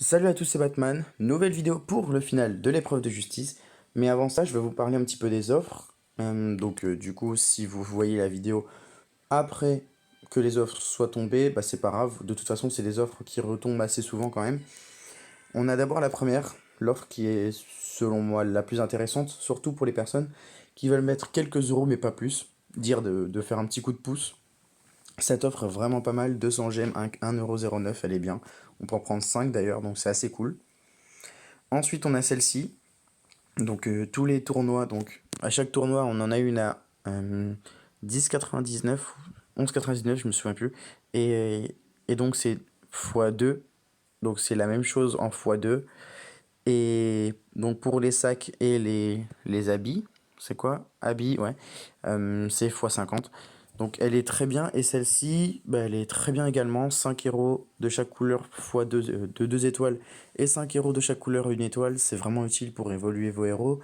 Salut à tous, c'est Batman. Nouvelle vidéo pour le final de l'épreuve de justice. Mais avant ça, je vais vous parler un petit peu des offres. Du coup, si vous voyez la vidéo après que les offres soient tombées, bah c'est pas grave. De toute façon, c'est des offres qui retombent assez souvent quand même. On a d'abord la première, l'offre qui est selon moi la plus intéressante, surtout pour les personnes qui veulent mettre quelques euros mais pas plus. Dire de faire un petit coup de pouce. Cette offre est vraiment pas mal, 200 gemmes, 1,09€, elle est bien. On peut en prendre 5 d'ailleurs, donc c'est assez cool. Ensuite, on a celle-ci. Tous les tournois, donc à chaque tournoi, on en a une à 10,99, 11,99, je me souviens plus. Et donc c'est x2, donc c'est la même chose en x2. Et donc pour les sacs et les habits, c'est quoi? Habits, ouais. C'est x50. Donc elle est très bien. Et celle-ci, bah, elle est très bien également. 5 € de chaque couleur x2 de 2 étoiles. Et 5 € de chaque couleur une étoile. C'est vraiment utile pour évoluer vos héros.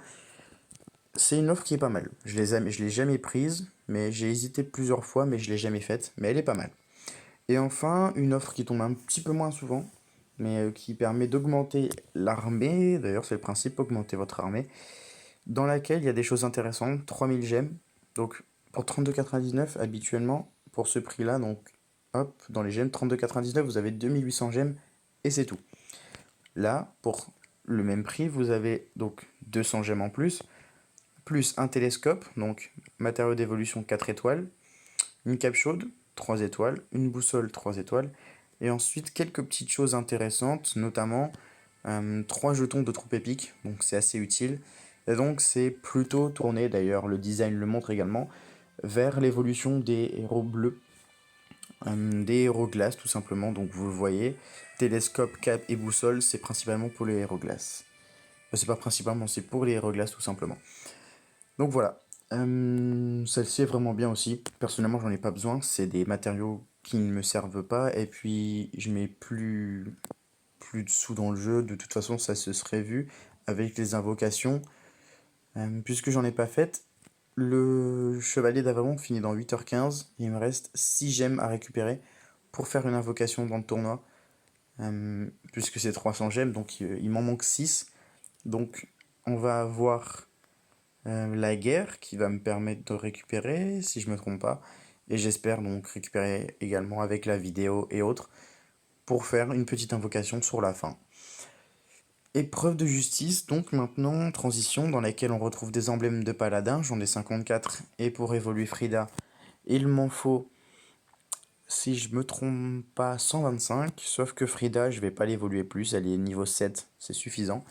C'est une offre qui est pas mal. Je l'ai jamais prise, mais j'ai hésité plusieurs fois, mais je l'ai jamais faite. Mais elle est pas mal. Et enfin, une offre qui tombe un petit peu moins souvent, mais qui permet d'augmenter l'armée. D'ailleurs, c'est le principe, augmenter votre armée. Dans laquelle il y a des choses intéressantes. 3000 gemmes. Donc, pour 32,99 habituellement, pour ce prix-là, donc, hop, dans les gemmes, 32,99 vous avez 2800 gemmes et c'est tout. Là, pour le même prix, vous avez donc 200 gemmes en plus un télescope, donc matériau d'évolution 4 étoiles, une cape chaude 3 étoiles, une boussole 3 étoiles, et ensuite quelques petites choses intéressantes, notamment 3 jetons de troupe épique, donc c'est assez utile. Et donc c'est plutôt tourné, d'ailleurs le design le montre également, vers l'évolution des héros bleus, des héros glace tout simplement, donc vous le voyez, télescope, cape et boussole, c'est principalement pour les héros glace. C'est pas principalement, c'est pour les héros glace tout simplement. Donc voilà. Celle-ci est vraiment bien aussi. Personnellement, j'en ai pas besoin. C'est des matériaux qui ne me servent pas. Et puis, je mets plus de sous dans le jeu. De toute façon, ça se serait vu avec les invocations. Puisque j'en ai pas fait, le chevalier d'Avalon finit dans 8h15. Il me reste 6 gemmes à récupérer pour faire une invocation dans le tournoi. Puisque c'est 300 gemmes, donc il m'en manque 6. Donc, on va avoir la guerre qui va me permettre de récupérer, si je me trompe pas. Et j'espère donc récupérer également avec la vidéo et autres pour faire une petite invocation sur la fin. Épreuve de justice, donc maintenant, transition dans laquelle on retrouve des emblèmes de paladin, j'en ai 54, et pour évoluer Frida, il m'en faut, si je me trompe pas, 125, sauf que Frida, je vais pas l'évoluer plus, elle est niveau 7, c'est suffisant.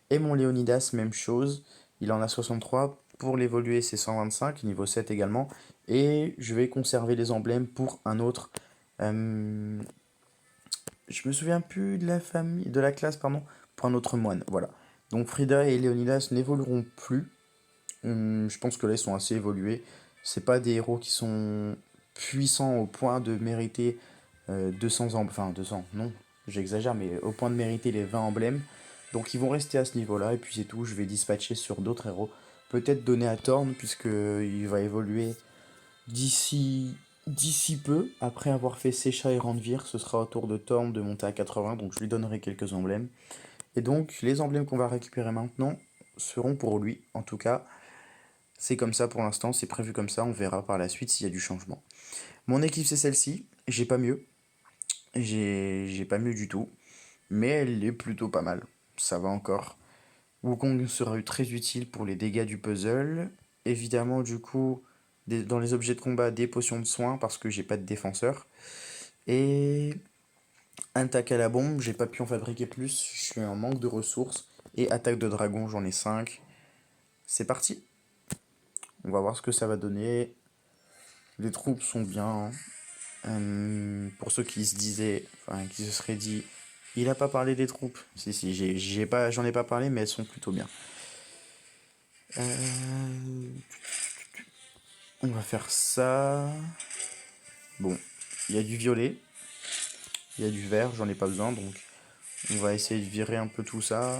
Et mon Léonidas, même chose. Il en a 63. Pour l'évoluer, c'est 125, niveau 7 également. Et je vais conserver les emblèmes pour un autre. Euh, je me souviens plus de la famille, de la classe, pardon, pour un autre moine. Voilà. Donc Frida et Léonidas n'évolueront plus. Je pense que là, ils sont assez évolués. C'est pas des héros qui sont puissants au point de mériter 200 emblèmes. Enfin, 200, non, j'exagère, mais au point de mériter les 20 emblèmes. Donc ils vont rester à ce niveau-là, et puis c'est tout. Je vais dispatcher sur d'autres héros. Peut-être donner à Thorn, puisqu'il va évoluer d'ici peu. Après avoir fait Secha et Randvir, ce sera au tour de Thorn de monter à 80, donc je lui donnerai quelques emblèmes. Et donc les emblèmes qu'on va récupérer maintenant seront pour lui, en tout cas. C'est comme ça pour l'instant, c'est prévu comme ça, on verra par la suite s'il y a du changement. Mon équipe c'est celle-ci, j'ai pas mieux, j'ai pas mieux du tout, mais elle est plutôt pas mal, ça va encore. Wukong sera très utile pour les dégâts du puzzle, évidemment du coup, dans les objets de combat, des potions de soins parce que j'ai pas de défenseur, et attaque à la bombe, j'ai pas pu en fabriquer plus, je suis en manque de ressources, et attaque de dragon, j'en ai 5. C'est parti, on va voir ce que ça va donner. Les troupes sont bien, hein. Pour ceux qui se disaient, enfin, qui se seraient dit, il a pas parlé des troupes. Si, si, j'en ai pas parlé, mais elles sont plutôt bien. Euh, on va faire ça. Bon, il y a du violet, il y a du vert, j'en ai pas besoin, donc on va essayer de virer un peu tout ça.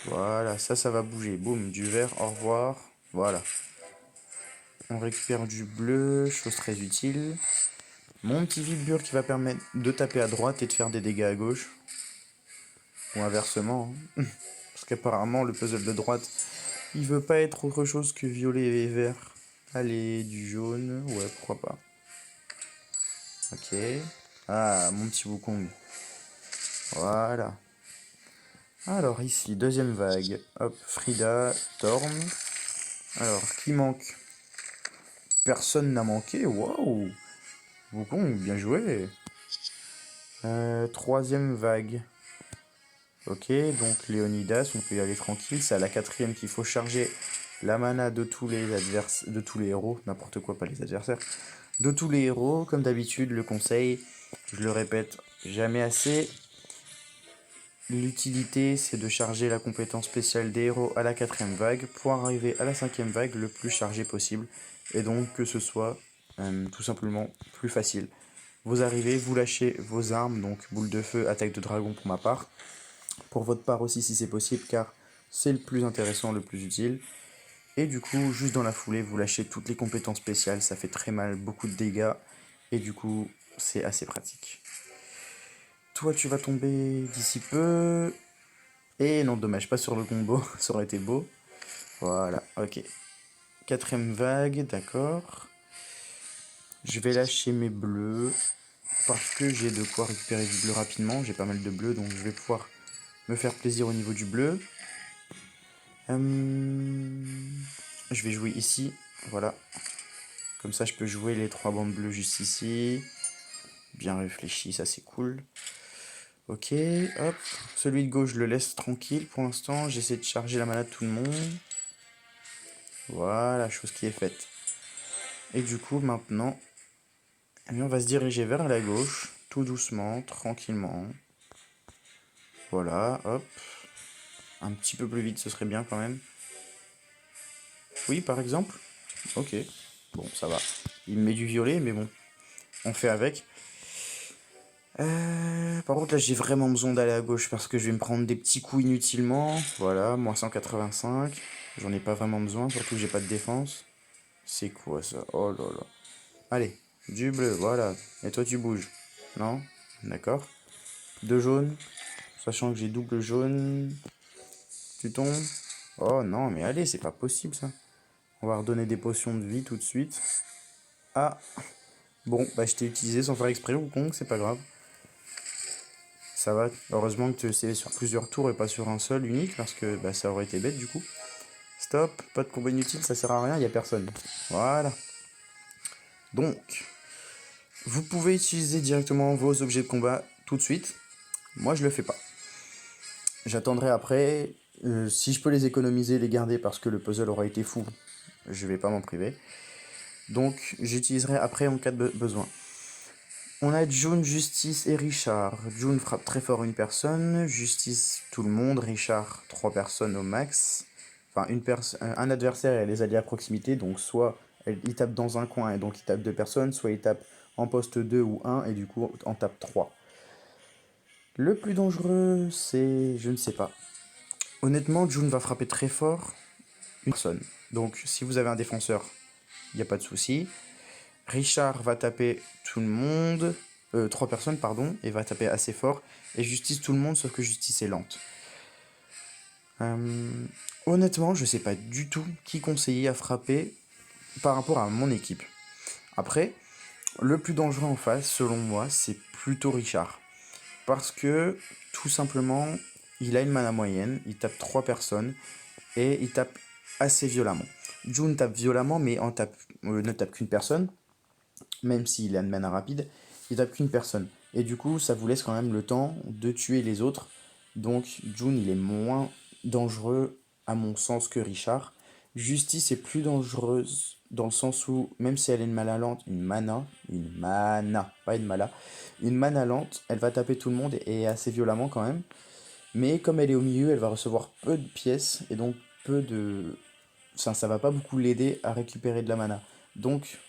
Voilà, ça va bouger. Boum, du vert, au revoir. Voilà. On récupère du bleu, chose très utile. Mon petit vibure qui va permettre de taper à droite et de faire des dégâts à gauche. Ou inversement. Hein. Parce qu'apparemment, le puzzle de droite, il veut pas être autre chose que violet et vert. Allez, du jaune. Ouais, pourquoi pas. Ok. Ah, mon petit Wukong. Voilà. Alors ici, deuxième vague. Hop, Frida, Torm. Alors, qui manque? Personne n'a manqué. Waouh! Wukong, bien joué. Troisième vague. Ok, donc Léonidas, on peut y aller tranquille. C'est à la quatrième qu'il faut charger la mana de tous les adversaires, de tous les héros, n'importe quoi, pas les adversaires. De tous les héros, comme d'habitude, le conseil, je le répète jamais assez. L'utilité, c'est de charger la compétence spéciale des héros à la quatrième vague pour arriver à la cinquième vague le plus chargé possible. Et donc que ce soit tout simplement plus facile. Vous arrivez, vous lâchez vos armes, donc boule de feu, attaque de dragon pour ma part. Pour votre part aussi si c'est possible, car c'est le plus intéressant, le plus utile. Et du coup, juste dans la foulée, vous lâchez toutes les compétences spéciales, ça fait très mal, beaucoup de dégâts. Et du coup, c'est assez pratique. Toi, tu vas tomber d'ici peu. Et non, dommage, pas sur le combo, ça aurait été beau. Voilà, ok. Quatrième vague, d'accord. Je vais lâcher mes bleus. Parce que j'ai de quoi récupérer du bleu rapidement. J'ai pas mal de bleu, donc je vais pouvoir me faire plaisir au niveau du bleu. Je vais jouer ici, voilà. Comme ça, je peux jouer les 3 bandes bleues juste ici. Bien réfléchi, ça c'est cool. Ok, hop. Celui de gauche, je le laisse tranquille pour l'instant. J'essaie de charger la mana de tout le monde. Voilà, chose qui est faite. Et du coup, maintenant, on va se diriger vers la gauche, tout doucement, tranquillement. Voilà, hop. Un petit peu plus vite, ce serait bien quand même. Oui, par exemple. Ok. Bon, ça va. Il me met du violet, mais bon, on fait avec. Par contre, là, j'ai vraiment besoin d'aller à gauche parce que je vais me prendre des petits coups inutilement. Voilà, moins 185. J'en ai pas vraiment besoin, surtout que j'ai pas de défense. C'est quoi ça? Oh là là. Allez, du bleu, voilà. Et toi, tu bouges. Non? D'accord. Deux jaunes. Sachant que j'ai double jaune. Tu tombes? Oh non, mais allez, c'est pas possible ça. On va redonner des potions de vie tout de suite. Ah! Bon, bah je t'ai utilisé sans faire exprès, ou con, c'est pas grave. Ça va, heureusement que c'est sur plusieurs tours et pas sur un seul unique, parce que bah, ça aurait été bête du coup. Stop, pas de combat inutile, ça sert à rien, y a personne. Voilà. Donc, vous pouvez utiliser directement vos objets de combat tout de suite. Moi, je le fais pas. J'attendrai après. Si je peux les économiser, les garder parce que le puzzle aura été fou, je vais pas m'en priver. Donc, j'utiliserai après en cas de besoin. On a June, Justice et Richard. June frappe très fort une personne, Justice tout le monde, Richard 3 personnes au max. Enfin, un adversaire et les alliés à proximité, donc soit il tape dans un coin et donc il tape 2 personnes, soit il tape en poste 2 ou 1 et du coup en tape 3. Le plus dangereux, c'est... je ne sais pas. Honnêtement, June va frapper très fort une personne. Donc si vous avez un défenseur, il n'y a pas de souci. Richard va taper tout le monde, 3 personnes pardon, et va taper assez fort. Et Justice tout le monde, sauf que Justice est lente. Honnêtement, je sais pas du tout qui conseiller à frapper par rapport à mon équipe. Après, le plus dangereux en face, selon moi, c'est plutôt Richard. Parce que, tout simplement, il a une mana moyenne, il tape 3 personnes, et il tape assez violemment. June tape violemment, mais ne tape qu'une personne. Même s'il a une mana rapide, il tape qu'une personne. Et du coup, ça vous laisse quand même le temps de tuer les autres. Donc, June, il est moins dangereux, à mon sens, que Richard. Justice est plus dangereuse dans le sens où, même si elle est pas une mana lente, elle va taper tout le monde et assez violemment quand même. Mais comme elle est au milieu, elle va recevoir peu de pièces et donc peu de... ça va pas beaucoup l'aider à récupérer de la mana. Donc,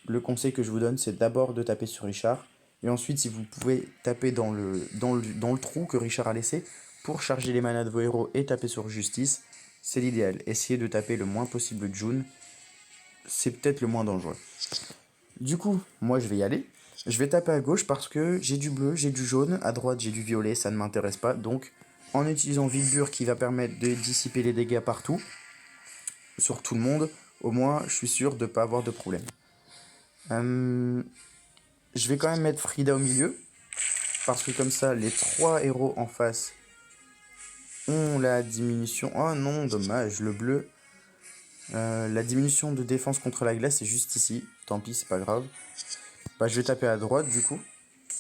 le conseil que je vous donne, c'est d'abord de taper sur Richard. Et ensuite, si vous pouvez taper dans le trou que Richard a laissé pour charger les manas de vos héros et taper sur Justice, c'est l'idéal. Essayez de taper le moins possible June. C'est peut-être le moins dangereux. Du coup, moi je vais y aller. Je vais taper à gauche parce que j'ai du bleu, j'ai du jaune, à droite j'ai du violet, ça ne m'intéresse pas. Donc en utilisant Vilbur qui va permettre de dissiper les dégâts partout, sur tout le monde, au moins je suis sûr de ne pas avoir de problème. Je vais quand même mettre Frida au milieu, parce que comme ça les trois héros en face ont la diminution. Oh non, dommage, le bleu. La diminution de défense contre la glace est juste ici. Tant pis, c'est pas grave. Bah, je vais taper à droite du coup,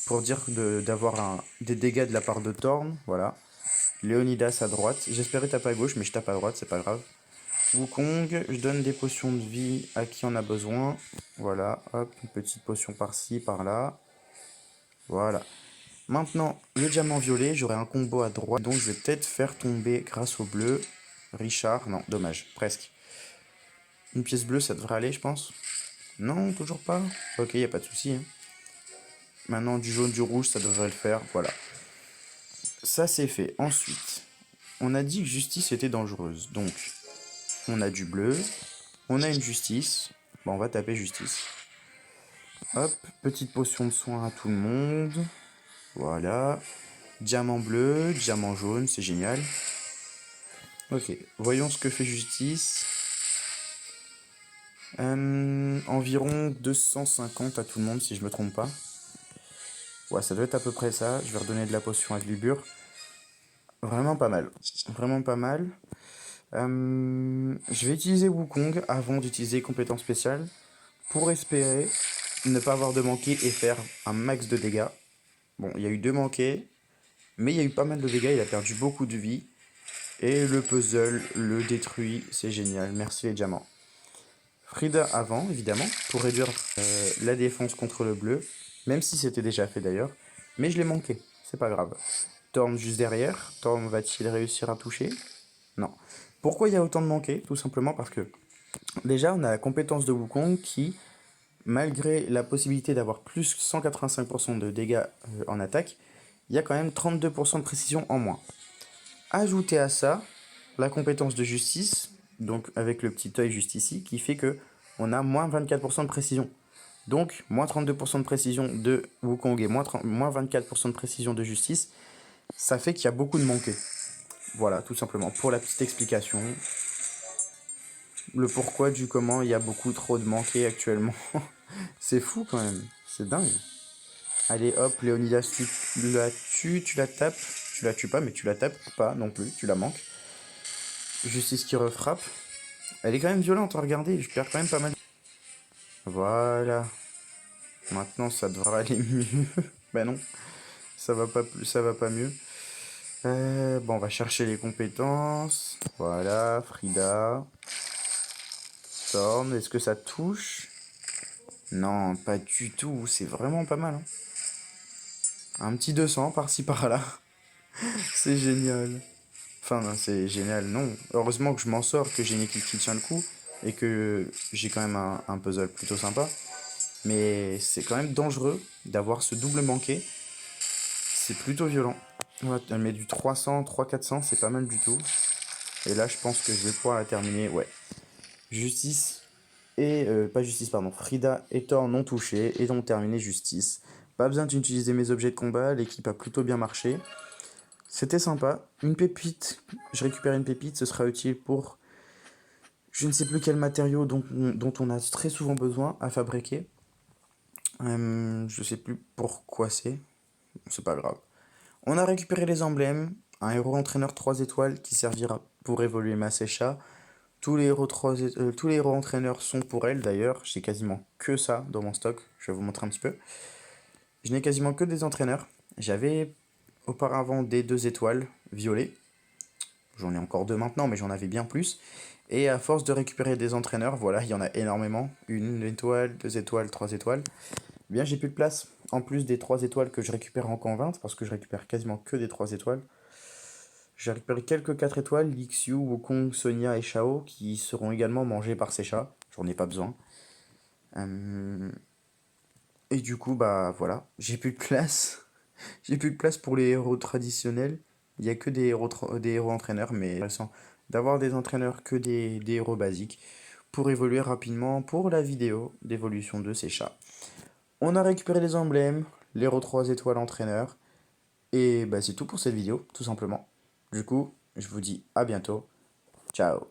pour dire d'avoir des dégâts de la part de Thorn. Voilà. Léonidas à droite. J'espérais taper à gauche, mais je tape à droite, c'est pas grave. Wukong, je donne des potions de vie à qui en a besoin. Voilà, hop, une petite potion par-ci, par-là. Voilà. Maintenant, le diamant violet, j'aurai un combo à droite, donc je vais peut-être faire tomber grâce au bleu. Richard, non, dommage, presque. Une pièce bleue, ça devrait aller, je pense. Non, toujours pas. Ok, y a pas de souci. Hein. Maintenant, du jaune, du rouge, ça devrait le faire, voilà. Ça, c'est fait. Ensuite, on a dit que justice était dangereuse, donc on a du bleu, on a une justice. Bon, on va taper justice. Hop, petite potion de soin à tout le monde. Voilà. Diamant bleu, diamant jaune, c'est génial. Ok, voyons ce que fait justice. Environ 250 à tout le monde, si je me trompe pas. Ouais, ça doit être à peu près ça. Je vais redonner de la potion à Glibur. Vraiment pas mal. Vraiment pas mal. Je vais utiliser Wukong avant d'utiliser compétence spéciale pour espérer ne pas avoir de manqué et faire un max de dégâts. Bon, il y a eu 2 manqués, mais il y a eu pas mal de dégâts, il a perdu beaucoup de vie. Et le puzzle le détruit, c'est génial, merci les diamants. Frida avant, évidemment, pour réduire la défense contre le bleu, même si c'était déjà fait d'ailleurs, mais je l'ai manqué, c'est pas grave. Thorn juste derrière, Thorn va-t-il réussir à toucher? Non. Pourquoi il y a autant de manqués? Tout simplement parce que déjà on a la compétence de Wukong qui, malgré la possibilité d'avoir plus 185% de dégâts en attaque, il y a quand même 32% de précision en moins. Ajoutez à ça la compétence de justice, donc avec le petit œil juste ici, qui fait que on a moins 24% de précision. Donc, moins 32% de précision de Wukong et moins 24% de précision de justice, ça fait qu'il y a beaucoup de manqués. Voilà, tout simplement, pour la petite explication. Le pourquoi du comment il y a beaucoup trop de manqués actuellement. C'est fou quand même, c'est dingue. Allez hop, Léonidas, tu la tues, tu la tapes. Tu la tues pas, mais tu la tapes pas non plus, tu la manques. Justice qui refrappe. Elle est quand même violente, regardez, je perds quand même pas mal. Voilà. Maintenant ça devrait aller mieux. Bah non, ça va pas mieux. Bon, on va chercher les compétences. Voilà, Frida. Thorn, est-ce que ça touche? Non, pas du tout, c'est vraiment pas mal. Hein. Un petit 200 par-ci par-là. C'est génial. Enfin, non, c'est génial, non. Heureusement que je m'en sors, que j'ai une équipe qui tient le coup et que j'ai quand même un puzzle plutôt sympa. Mais c'est quand même dangereux d'avoir ce double manqué. C'est plutôt violent. Ouais, elle met du 300, 300-400, c'est pas mal du tout. Et là, je pense que je vais pouvoir la terminer. Ouais. Justice et... pas justice, pardon. Frida et Thor non touchés et donc terminé justice. Pas besoin d'utiliser mes objets de combat, l'équipe a plutôt bien marché. C'était sympa. Une pépite. Je récupère une pépite, ce sera utile pour je ne sais plus quel matériau dont on a très souvent besoin à fabriquer. Je sais plus pourquoi c'est pas grave. On a récupéré les emblèmes, un héros entraîneur 3 étoiles qui servira pour évoluer ma Secha. Tous les héros entraîneurs sont pour elle d'ailleurs, j'ai quasiment que ça dans mon stock, je vais vous montrer un petit peu. Je n'ai quasiment que des entraîneurs. J'avais auparavant des 2 étoiles violets. J'en ai encore 2 maintenant, mais j'en avais bien plus. Et à force de récupérer des entraîneurs, voilà, il y en a énormément. 1 étoile, 2 étoiles, 3 étoiles. Eh bien, j'ai plus de place. En plus des 3 étoiles que je récupère en camp 20, parce que je récupère quasiment que des 3 étoiles. J'ai récupéré quelques 4 étoiles, Lixiu, Wukong, Sonia et Shao, qui seront également mangés par ces chats. J'en ai pas besoin. Et du coup, bah voilà, j'ai plus de place. J'ai plus de place pour les héros traditionnels. Il n'y a que des héros entraîneurs, mais intéressant d'avoir des entraîneurs que des héros basiques pour évoluer rapidement pour la vidéo d'évolution de ces chats. On a récupéré les emblèmes, l'héros 3 étoiles entraîneur. Et bah, c'est tout pour cette vidéo, tout simplement. Du coup, je vous dis à bientôt. Ciao.